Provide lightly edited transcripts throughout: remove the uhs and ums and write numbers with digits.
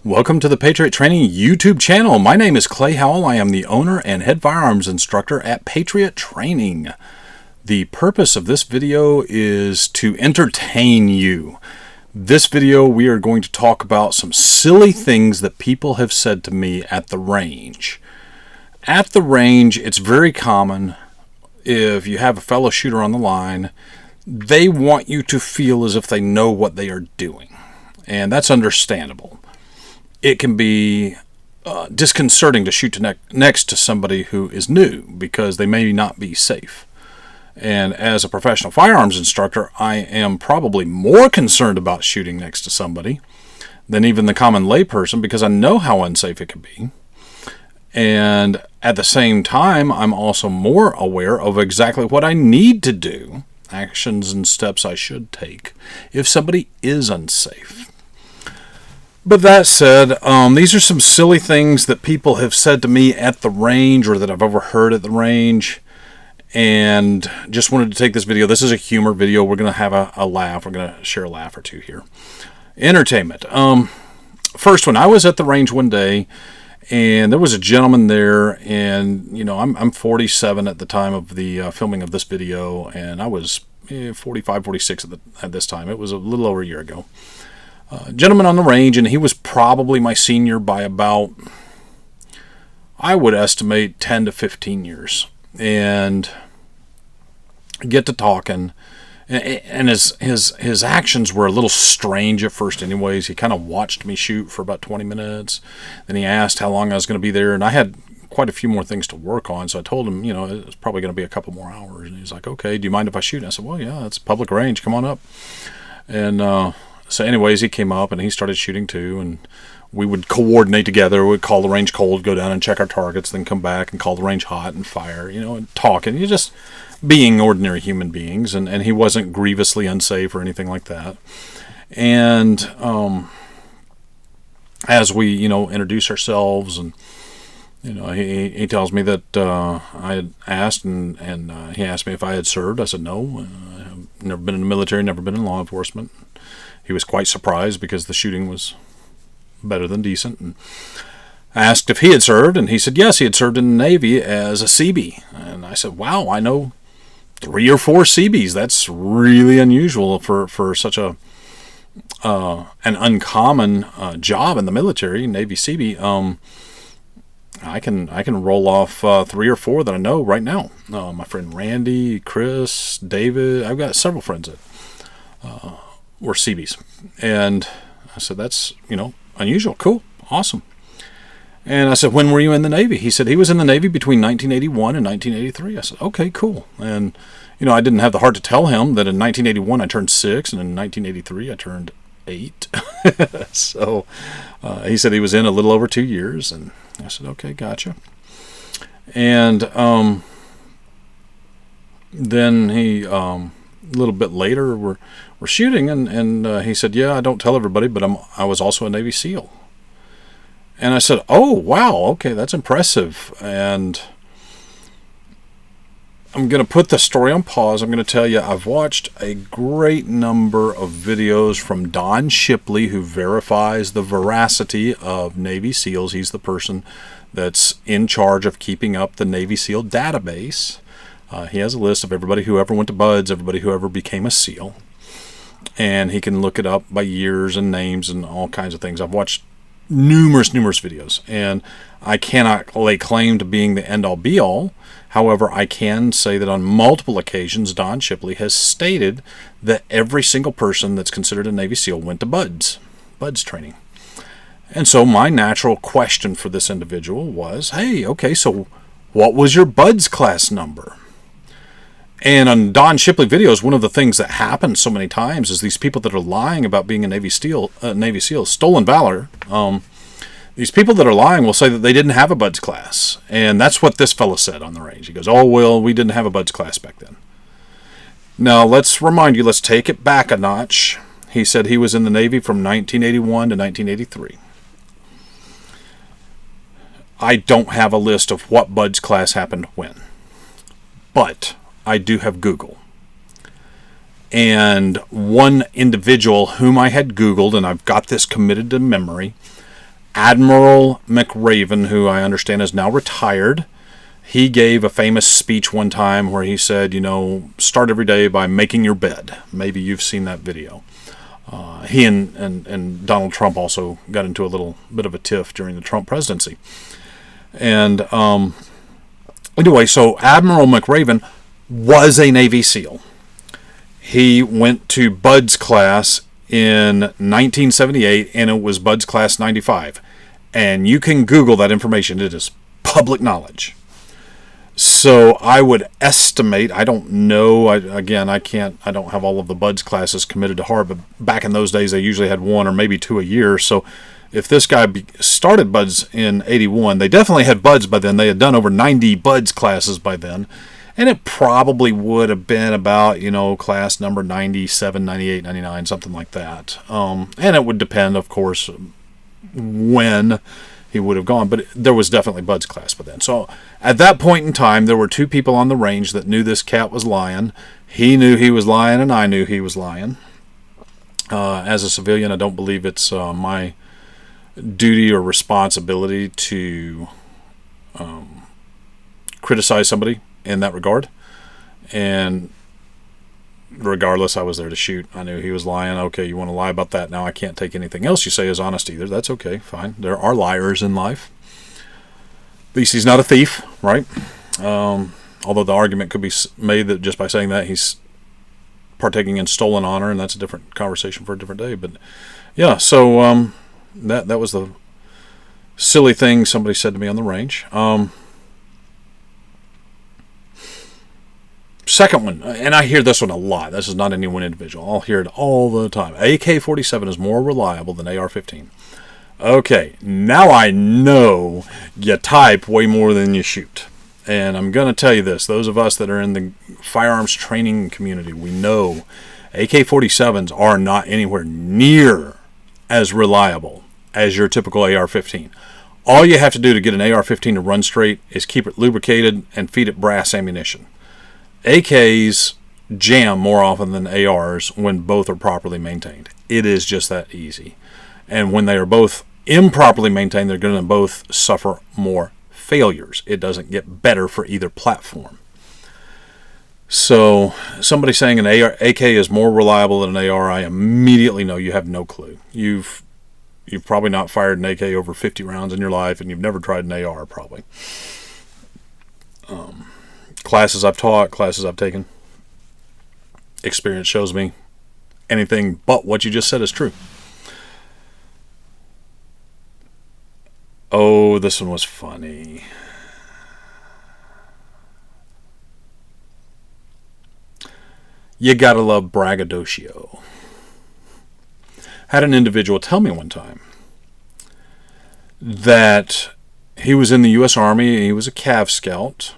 Welcome to the Patriot Training YouTube channel. My name is Clay Howell. I am the owner and head firearms instructor at Patriot Training. The purpose of this video is to entertain you. This video we are going to talk about some silly things that people have said to me at the range. At the range, it's very common if you have a fellow shooter on the line, they want you to feel as if they know what they are doing. And that's understandable. It can be disconcerting to shoot next to somebody who is new because they may not be safe. And as a professional firearms instructor, I am probably more concerned about shooting next to somebody than even the common layperson because I know how unsafe it can be. And at the same time, I'm also more aware of exactly what I need to do, actions and steps I should take if somebody is unsafe. But that said, these are some silly things that people have said to me at the range or that I've overheard at the range, and just wanted to take this video. This is a humor video. We're going to have a laugh. We're going to share a laugh or two here. Entertainment. First one, I was at the range one day, and there was a gentleman there, and you know, I'm 47 at the time of the filming of this video, and I was 45, 46 at this time. It was a little over a year ago. Gentleman on the range, and he was probably my senior by about, I would estimate, 10 to 15 years. And get to talking, and his actions were a little strange at first anyways. He kind of watched me shoot for about 20 minutes. Then he asked how long I was going to be there, and I had quite a few more things to work on, so I told him, you know, it's probably going to be a couple more hours. And he's like, okay, do you mind if I shoot? And I said, well, yeah, it's public range, come on up. And so anyways, he came up and he started shooting too, and we would coordinate together. We'd call the range cold, go down and check our targets, then come back and call the range hot and fire, you know, and talk. And you're just being ordinary human beings, and he wasn't grievously unsafe or anything like that. And as we, you know, introduce ourselves, and you know, he tells me that I had asked, and he asked me if I had served. I said no, I've never been in the military, never been in law enforcement. He was quite surprised because the shooting was better than decent, and asked if he had served, and he said yes, he had served in the Navy as a Seabee. And I said, wow, I know 3 or 4 Seabees. That's really unusual for such an uncommon job in the military, Navy Seabee. I can roll off 3 or 4 that I know right now. My friend Randy, Chris, David. I've got several friends that were Seabees. And I said, that's, you know, unusual. Cool. Awesome. And I said, when were you in the Navy? He said he was in the Navy between 1981 and 1983. I said, okay, cool. And, you know, I didn't have the heart to tell him that in 1981 I turned 6, and in 1983 I turned 8. So he said he was in a little over 2 years, and I said, okay, gotcha. And then he, a little bit later, we're shooting, and he said, yeah, I don't tell everybody, but I was also a Navy SEAL. And I said, oh, wow, okay, that's impressive. And I'm going to put the story on pause. I'm going to tell you, I've watched a great number of videos from Don Shipley, who verifies the veracity of Navy SEALs. He's the person that's in charge of keeping up the Navy SEAL database. He has a list of everybody who ever went to BUD/S, everybody who ever became a SEAL. And he can look it up by years and names and all kinds of things. I've watched numerous videos, and I cannot lay claim to being the end-all be-all. However, I can say that on multiple occasions, Don Shipley has stated that every single person that's considered a Navy SEAL went to BUD/S training. And so my natural question for this individual was, hey, okay, so what was your BUD/S class number? And on Don Shipley videos, one of the things that happens so many times is these people that are lying about being a Navy SEAL, stolen valor. These people that are lying will say that they didn't have a BUD/S class. And that's what this fellow said on the range. He goes, oh, well, we didn't have a BUD/S class back then. Now, let's remind you, let's take it back a notch. He said he was in the Navy from 1981 to 1983. I don't have a list of what BUD/S class happened when. But I do have Google. And one individual whom I had Googled, and I've got this committed to memory, Admiral McRaven, who I understand is now retired, he gave a famous speech one time where he said, start every day by making your bed. Maybe you've seen that video. He and Donald Trump also got into a little bit of a tiff during the Trump presidency. And anyway, so Admiral McRaven was a Navy SEAL. He went to Bud's class in 1978, and it was Bud's class 95. And you can Google that information. It is public knowledge. So I would estimate, I don't know, I don't have all of the Buds classes committed to heart, but back in those days they usually had 1 or maybe 2 a year. So if this guy started Buds in 81, they definitely had Buds by then. They had done over 90 Buds classes by then. And it probably would have been about, class number 97, 98, 99, something like that. And it would depend, of course, when he would have gone, but there was definitely Bud's class by then. So at that point in time, there were 2 people on the range that knew this cat was lying. He knew he was lying, and I knew he was lying. As a civilian, I don't believe it's my duty or responsibility to criticize somebody in that regard. And regardless, I was there to shoot. I knew he was lying. Okay, you want to lie about that. Now I can't take anything else you say as honest either. That's okay, fine. There are liars in life. At least he's not a thief, right? Although the argument could be made that just by saying that he's partaking in stolen honor, and that's a different conversation for a different day. But yeah, so that was the silly thing somebody said to me on the range. Second one, and I hear this one a lot. This is not any one individual. I'll hear it all the time. AK-47 is more reliable than AR-15. Okay, now I know you type way more than you shoot. And I'm going to tell you this. Those of us that are in the firearms training community, we know AK-47s are not anywhere near as reliable as your typical AR-15. All you have to do to get an AR-15 to run straight is keep it lubricated and feed it brass ammunition. AKs jam more often than ARs when both are properly maintained. It is just that easy. And when they are both improperly maintained, they're going to both suffer more failures. It doesn't get better for either platform. So somebody saying an AK is more reliable than an AR, I immediately know you have no clue. You've probably not fired an AK over 50 rounds in your life, and you've never tried an AR probably. Classes I've taught, classes I've taken, experience shows me anything but what you just said is true. Oh, this one was funny. You gotta love braggadocio. Had an individual tell me one time that he was in the U.S. Army and he was a Cav Scout,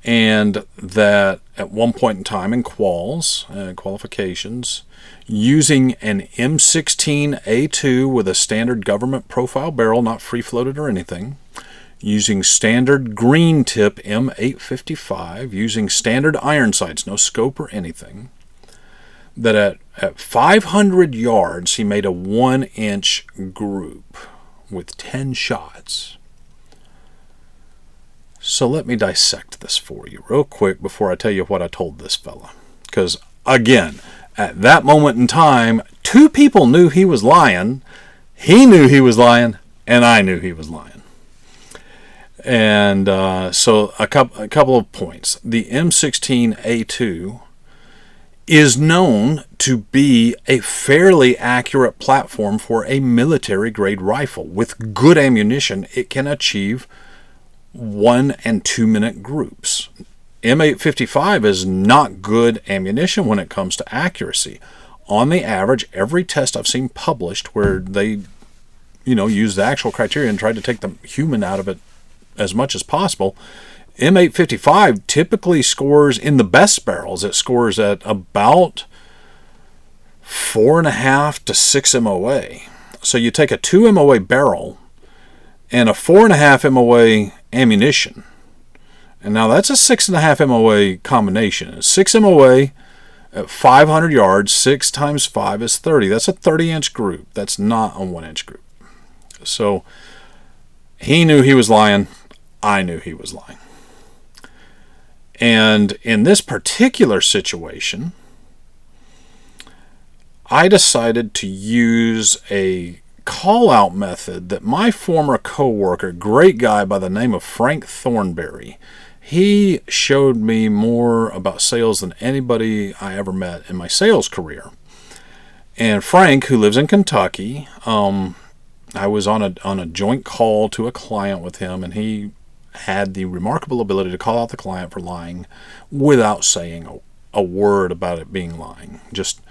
and that at one point in time in qualifications, using an M16A2 with a standard government profile barrel, not free-floated or anything, using standard green tip M855, using standard iron sights, no scope or anything, that at 500 yards he made a 1-inch group with 10 shots. So let me dissect this for you real quick before I tell you what I told this fella. Because, again, at that moment in time, 2 people knew he was lying. He knew he was lying, and I knew he was lying. And so a couple of points. The M16A2 is known to be a fairly accurate platform for a military-grade rifle. With good ammunition, it can achieve 1 and 2 minute groups. M855 is not good ammunition when it comes to accuracy. On the average, every test I've seen published where they, use the actual criteria and tried to take the human out of it as much as possible, M855 typically scores in the best barrels. It scores at about 4.5 to 6 MOA. So you take a 2 MOA barrel and a 4.5 MOA ammunition, and now that's a 6.5 MOA combination. 6 MOA at 500 yards, 6 times 5 is 30. That's a 30-inch group. That's not a 1-inch group. So he knew he was lying. I knew he was lying. And in this particular situation, I decided to use a call-out method that my former coworker, great guy by the name of Frank Thornberry, he showed me more about sales than anybody I ever met in my sales career. And Frank, who lives in Kentucky, I was on a joint call to a client with him, and he had the remarkable ability to call out the client for lying without saying a word about it being lying. Just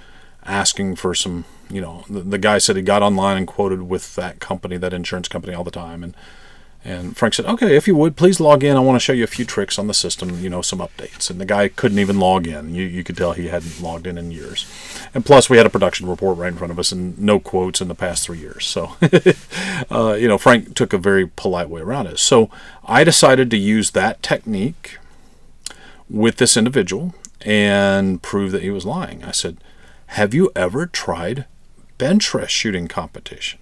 asking for some, the guy said he got online and quoted with that company, that insurance company, all the time. And Frank said, okay, if you would, please log in. I want to show you a few tricks on the system, some updates. And the guy couldn't even log in. You could tell he hadn't logged in years. And plus, we had a production report right in front of us and no quotes in the past 3 years. So, Frank took a very polite way around it. So I decided to use that technique with this individual and prove that he was lying. I said, have you ever tried bench press shooting competition?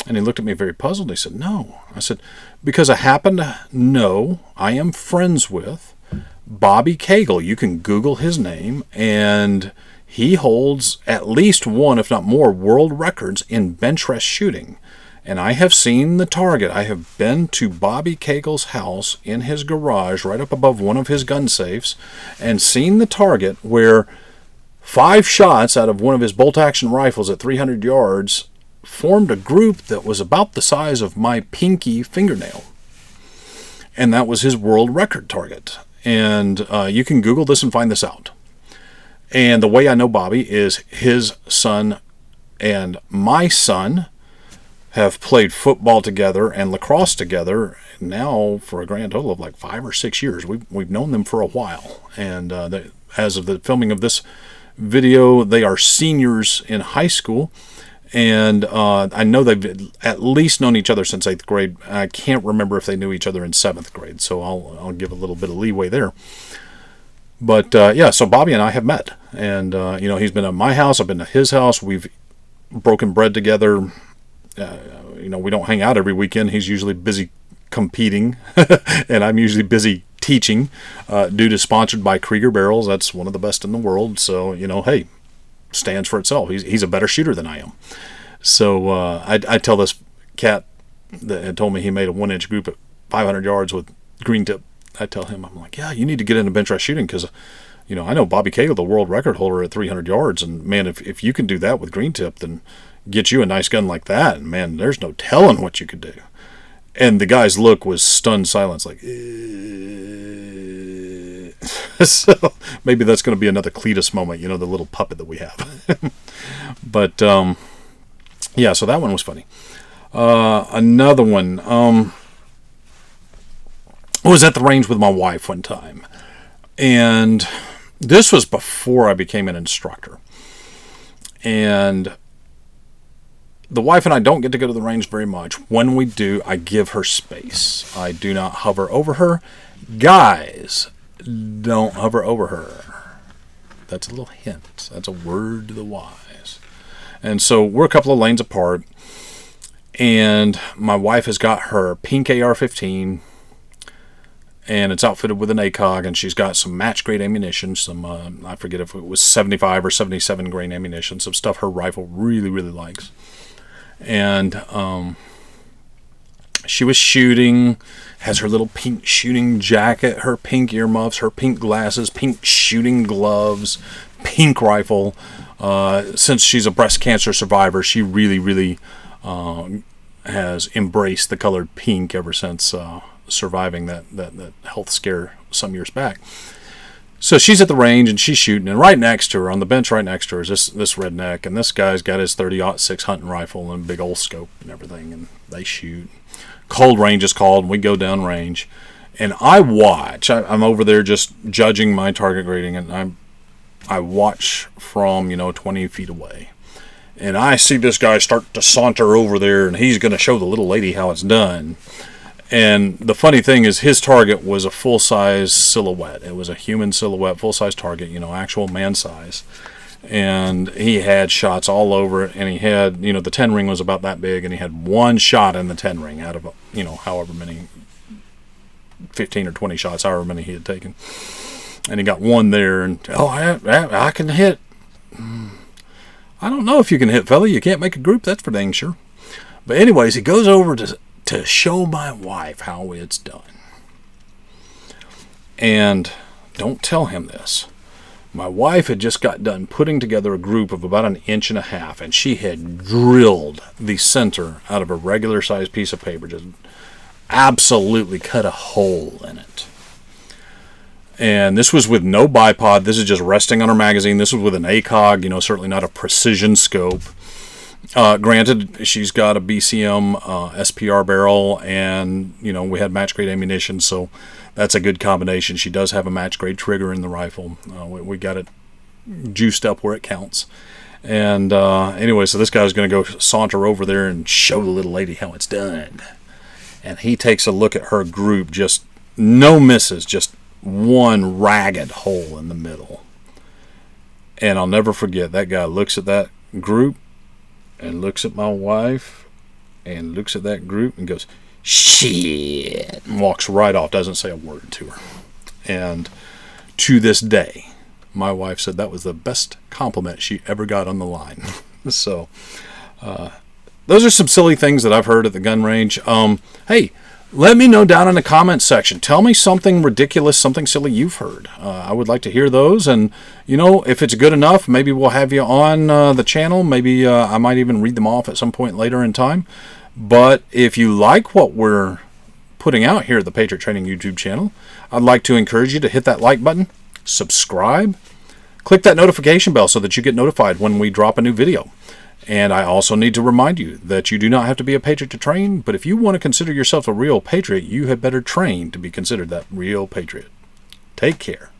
And he looked at me very puzzled. He said, no. I said, because I happen to know I am friends with Bobby Cagle. You can Google his name, and he holds at least one, if not more, world records in bench press shooting. And I have seen the target. I have been to Bobby Cagle's house in his garage, right up above one of his gun safes, and seen the target where 5 shots out of one of his bolt-action rifles at 300 yards formed a group that was about the size of my pinky fingernail. And that was his world record target. And you can Google this and find this out. And the way I know Bobby is his son and my son have played football together and lacrosse together now for a grand total of like 5 or 6 years. We've known them for a while. And as of the filming of this video, they are seniors in high school. And I know they've at least known each other since 8th grade. I can't remember if they knew each other in 7th grade, so I'll give a little bit of leeway there. But so Bobby and I have met, and he's been at my house, I've been to his house. We've broken bread together. We don't hang out every weekend. He's usually busy competing, and I'm usually busy teaching. Dude is sponsored by Krieger Barrels. That's one of the best in the world. So hey. Stands for itself. He's a better shooter than I am. So I tell this cat that had told me he made a 1-inch group at 500 yards with green tip. I tell him, I'm like, yeah, you need to get into bench press shooting because, I know Bobby Cagle, the world record holder at 300 yards. And man, if you can do that with green tip, then get you a nice gun like that. And man, there's no telling what you could do. And the guy's look was stunned silence, like, so maybe that's going to be another Cletus moment, the little puppet that we have. But, so that one was funny. Another one, was at the range with my wife one time. And this was before I became an instructor. And the wife and I don't get to go to the range very much. When we do, I give her space. I do not hover over her. Guys, don't hover over her. That's a little hint. That's a word to the wise. And so we're a couple of lanes apart, and my wife has got her pink AR-15, and it's outfitted with an ACOG, and she's got some match-grade ammunition, some, I forget if it was 75 or 77 grain ammunition, some stuff her rifle really, really likes. And she was shooting, has her little pink shooting jacket, her pink earmuffs, her pink glasses, pink shooting gloves, pink rifle. Since she's a breast cancer survivor, she really, really has embraced the colored pink ever since surviving that health scare some years back. So she's at the range and she's shooting, and right next to her, on the bench right next to her, is this redneck, and this guy's got his 30-06 hunting rifle and a big old scope and everything, and they shoot. Cold range is called, and we go down range, and I watch. I'm over there just judging my target grading, and I watch from 20 feet away, and I see this guy start to saunter over there, and he's going to show the little lady how it's done. And the funny thing is, his target was a full-size silhouette. It was a human silhouette, full-size target, actual man size. and he had shots all over it, and he had, you know, the 10 ring was about that big, and he had one shot in the 10 ring out of, you know, however many, 15 or 20 shots, however many he had taken. And he got one there, and, oh, I can hit. I don't know if you can hit, fella. You can't make a group, that's for dang sure. But anyways, he goes over to show my wife how it's done. And don't tell him this. My wife had just got done putting together a group of about 1.5 inches, and she had drilled the center out of a regular sized piece of paper, just absolutely cut a hole in it. And this was with no bipod. This is just resting on her magazine. This was with an ACOG, you know, certainly not a precision scope. Granted, she's got a BCM SPR barrel, and, you know, we had match grade ammunition, so that's a good combination. She does have a match grade trigger in the rifle. We got it juiced up where it counts. And anyway, so this guy was going to go saunter over there and show the little lady how it's done. And he takes a look at her group, just no misses, just one ragged hole in the middle. And I'll never forget, that guy looks at that group and looks at my wife and looks at that group and goes, shit, and walks right off, doesn't say a word to her. And to this day, my wife said that was the best compliment she ever got on the line. So those are some silly things that I've heard at the gun range. Hey, let me know down in the comments section. Tell me something ridiculous, something silly you've heard. I would like to hear those. And, you know, if it's good enough, maybe we'll have you on the channel. Maybe I might even read them off at some point later in time. But if you like what we're putting out here at the Patriot Training YouTube channel, I'd like to encourage you to hit that like button, subscribe, click that notification bell so that you get notified when we drop a new video. And I also need to remind you that you do not have to be a patriot to train, but if you want to consider yourself a real patriot, you had better train to be considered that real patriot. Take care.